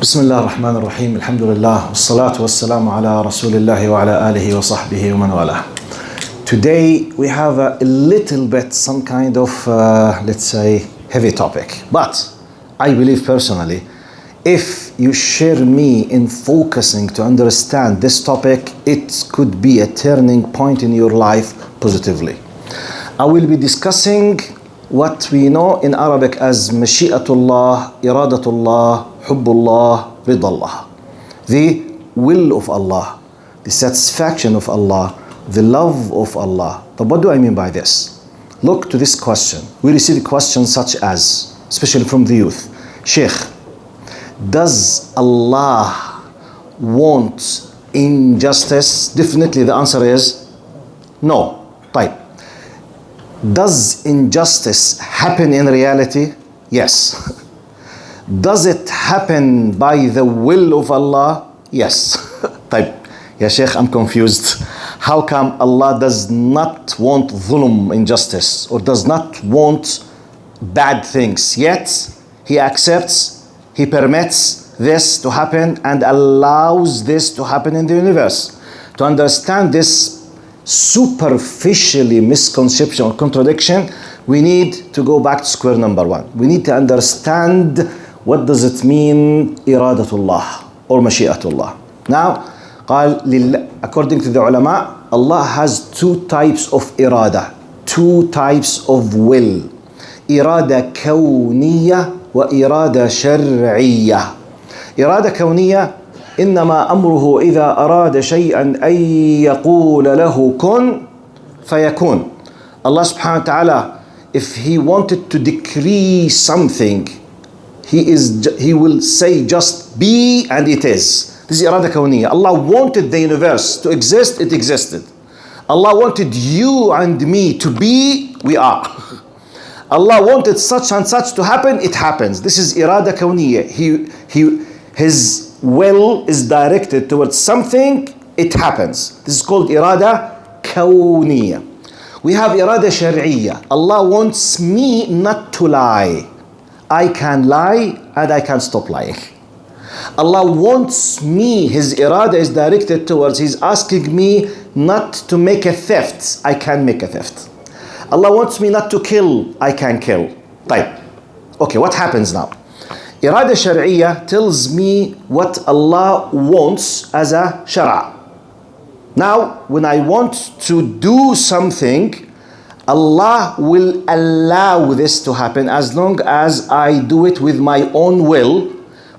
بسم الله الرحمن الرحيم الحمد لله والصلاة والسلام على رسول الله وعلى آله وصحبه ومن والاه. Today we have a little bit some kind of let's say heavy topic, but I believe personally if you share me in focusing to understand this topic, it could be a turning point in your life positively. I will be discussing what we know in Arabic as Mashi'atullah, Iradatullah, Hubbullah, Ridallah. The will of Allah, the satisfaction of Allah, the love of Allah. But what do I mean by this? Look to this question. We receive questions such as, especially from the youth, Sheikh, does Allah want injustice? Definitely the answer is no. Type. Does injustice happen in reality? Yes. Does it happen by the will of Allah? Yes. Type. Ya Sheikh, I'm confused. How come Allah does not want dhulm, injustice, or does not want bad things, yet He accepts, He permits this to happen and allows this to happen in the universe? To understand this superficially misconception or contradiction, we need to go back to square number one. We need to understand what does it mean iradatullah or mashi'atullah. Now, according to the ulama, Allah has two types of irada, two types of will. Irada kawniyya wa irada shar'iyya. Irada kawniyya إنما أمره إذا أراد شيئا أن يقول له كن فيكون. Allah subhanahu wa ta'ala, if He wanted to decree something, He will say just be and it is. This is irada kawniyya. Allah wanted the universe to exist, it existed. Allah wanted you and me to be, we are. Allah wanted such and such to happen, it happens. This is irada kawniyya. His will is directed towards something, it happens. This is called irada kawniyya. We have irada shar'iyya. Allah wants me not to lie. I can lie and I can stop lying. Allah wants me, His irada is directed towards, He's asking me not to make a theft. I can make a theft. Allah wants me not to kill. I can kill. Type. Okay, what happens now? Irada shar'iyya tells me what Allah wants as a shara'. Now, when I want to do something, Allah will allow this to happen as long as I do it with my own will,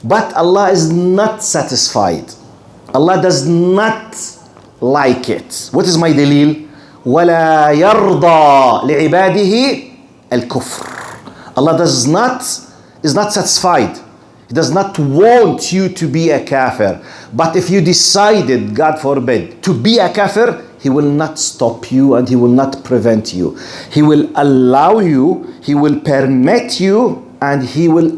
but Allah is not satisfied. Allah does not like it. What is my dalil? وَلَا يَرْضَى لِعِبَادِهِ الْكُفْرِ. Allah is not satisfied. He does not want you to be a kafir. But if you decided, God forbid, to be a kafir, He will not stop you and He will not prevent you. He will allow you, He will permit you, and He will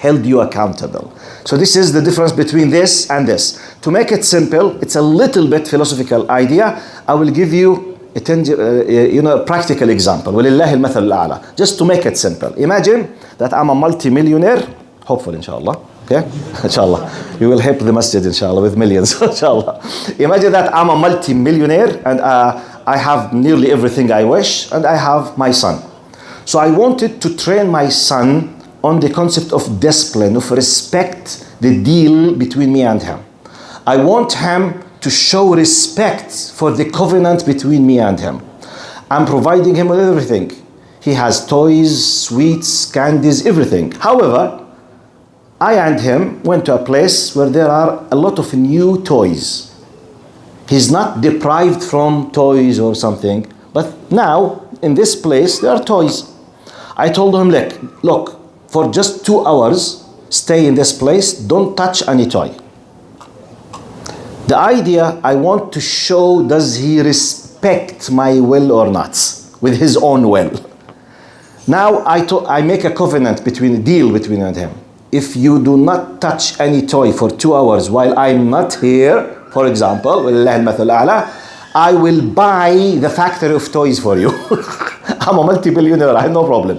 hold you accountable. So this is the difference between this and this. To make it simple, it's a little bit philosophical idea. I will give you a practical example. وَلِلَّهِ الْمَثَلُ الْأَعْلَى. Just to make it simple. Imagine that I'm a multi-millionaire, hopefully inshallah, okay? Inshallah. You will help the masjid inshallah with millions, inshallah. Imagine that I'm a multi-millionaire and I have nearly everything I wish and I have my son. So I wanted to train my son on the concept of discipline, of respect, the deal between me and him. I want him to show respect for the covenant between me and him. I'm providing him with everything. He has toys, sweets, candies, everything. However, I and him went to a place where there are a lot of new toys. He's not deprived from toys or something, but now in this place there are toys. I told him, look, for just 2 hours, stay in this place, don't touch any toy. The idea, I want to show, does he respect my will or not, with his own will. Now I make a covenant a deal between me and him. If you do not touch any toy for 2 hours while I'm not here, for example, I will buy the factory of toys for you. I'm a multi-billionaire, I have no problem.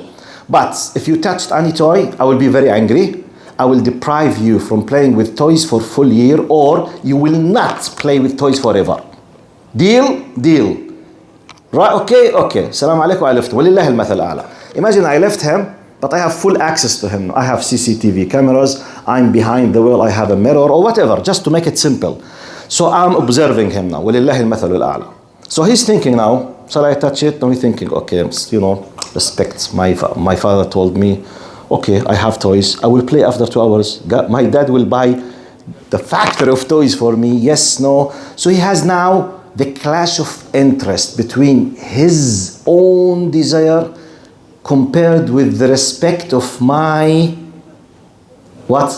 But if you touched any toy, I will be very angry. I will deprive you from playing with toys for full year, or you will not play with toys forever. Deal? Deal. Right, okay. Salam alaikum, I left him. Walillah al-mathal a'la. Imagine I left him, but I have full access to him. I have CCTV cameras, I'm behind the wall, I have a mirror or whatever, just to make it simple. So I'm observing him now. Walillah al-mathal a'la. So he's thinking now, shall I touch it? Now he's thinking, okay, respect. My father told me, okay, I have toys. I will play after 2 hours. My dad will buy the factory of toys for me. Yes, no. So he has now the clash of interest between his own desire compared with the respect of my what?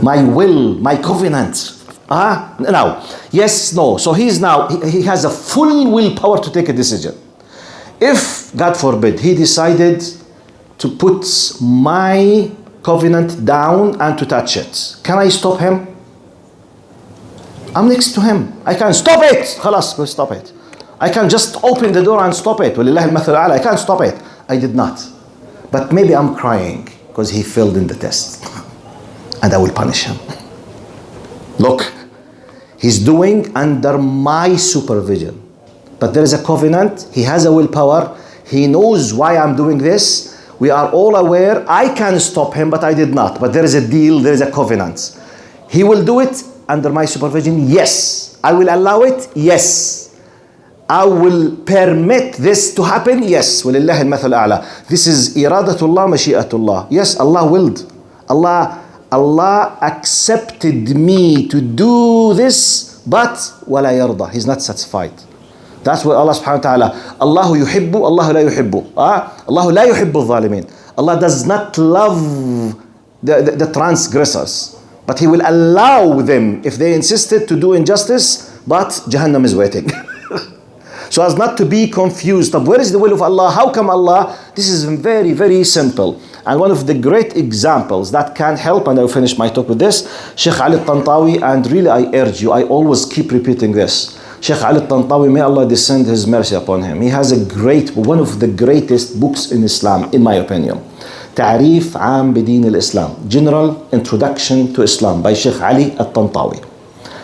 My will, my covenant. Now, yes, no. So he has a full willpower to take a decision. If, God forbid, he decided to put my covenant down and to touch it, can I stop him? I'm next to him. I can stop it. Khalas, go stop it. I can just open the door and stop it. Walillah al-mathal a'la. I can't stop it. I did not. But maybe I'm crying because he failed in the test. And I will punish him. Look, he's doing under my supervision. But there is a covenant. He has a willpower. He knows why I'm doing this. We are all aware. I can stop him, but I did not. But there is a deal. There is a covenant. He will do it under my supervision. Yes. I will allow it. Yes. I will permit this to happen. Yes. Walillah al-mathal a'la. This is iradatullah, mashi'atullah. Yes, Allah willed. Allah accepted me to do this, but wala yarda. He's not satisfied. That's what Allah subhanahu wa ta'ala, Allahu yuhibbu, Allahu la yuhibbu. Allahu la yuhibbu al-zalimin. Allah does not love the transgressors, but He will allow them if they insisted to do injustice, but Jahannam is waiting. So as not to be confused of where is the will of Allah, how come Allah? This is very, very simple. And one of the great examples that can help, and I'll finish my talk with this, Sheikh Ali al-Tantawi, and really I urge you, I always keep repeating this. Sheikh Ali al-Tantawi, may Allah descend His mercy upon him. He has one of the greatest books in Islam, in my opinion. تعريف عام بدين الإسلام, General Introduction to Islam by Sheikh Ali al-Tantawi.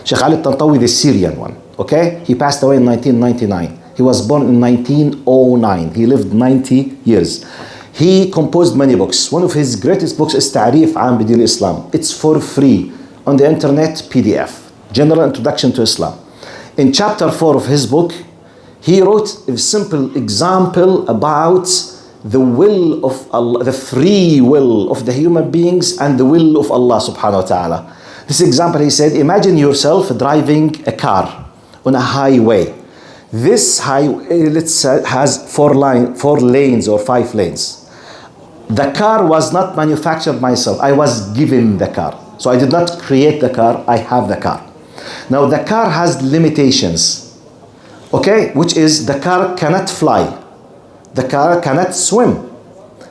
Sheikh Ali al-Tantawi, the Syrian one, okay? He passed away in 1999. He was born in 1909. He lived 90 years. He composed many books. One of his greatest books is تعريف عام بدين الإسلام. It's for free on the internet, PDF. General Introduction to Islam. In chapter 4 of his book, he wrote a simple example about the will of Allah, the free will of the human beings and the will of Allah subhanahu wa ta'ala. This example, he said, imagine yourself driving a car on a highway. This highway, let's say, has 4 lanes or 5 lanes. The car was not manufactured myself. I was given the car. So I did not create the car, I have the car. Now the car has limitations, okay, which is the car cannot fly, the car cannot swim,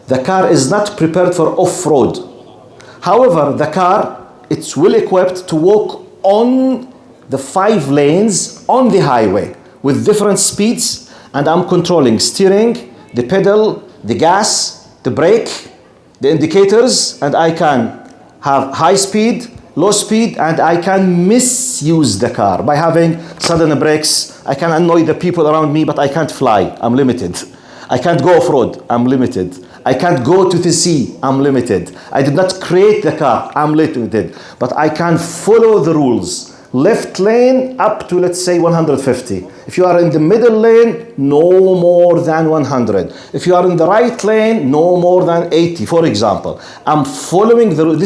the car is not prepared for off-road. However, the car, it's well equipped to walk on the 5 lanes on the highway with different speeds, and I'm controlling steering, the pedal, the gas, the brake, the indicators, and I can have high speed, low speed, and I can misuse the car by having sudden brakes. I can annoy the people around me, but I can't fly. I'm limited. I can't go off-road. I'm limited. I can't go to the sea. I'm limited. I did not create the car. I'm limited. But I can follow the rules. Left lane up to, let's say, 150. If you are in the middle lane, no more than 100. If you are in the right lane, no more than 80, for example. I'm following the rules.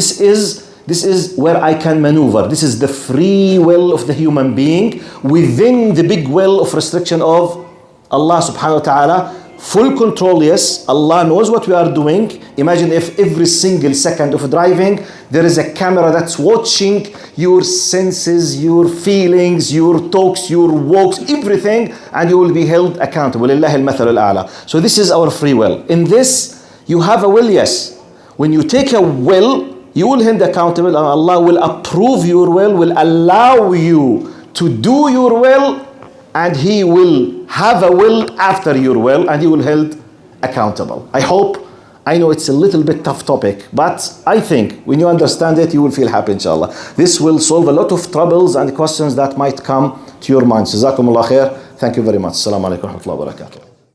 This is where I can maneuver. This is the free will of the human being within the big will of restriction of Allah subhanahu wa ta'ala. Full control, yes. Allah knows what we are doing. Imagine if every single second of driving, there is a camera that's watching your senses, your feelings, your talks, your walks, everything, and you will be held accountable. Lillahi al-mathal al-a'la. So this is our free will. In this, you have a will, yes. When you take a will, you will held accountable, and Allah will approve your will allow you to do your will, and He will have a will after your will, and He will held accountable. I hope I know it's a little bit tough topic, but I think when you understand it, you will feel happy, inshallah. This will solve a lot of troubles and questions that might come to your mind. Jazakumullah khair. Thank you very much. Assalamu alaikum wa rahmatullahi wa barakatuh.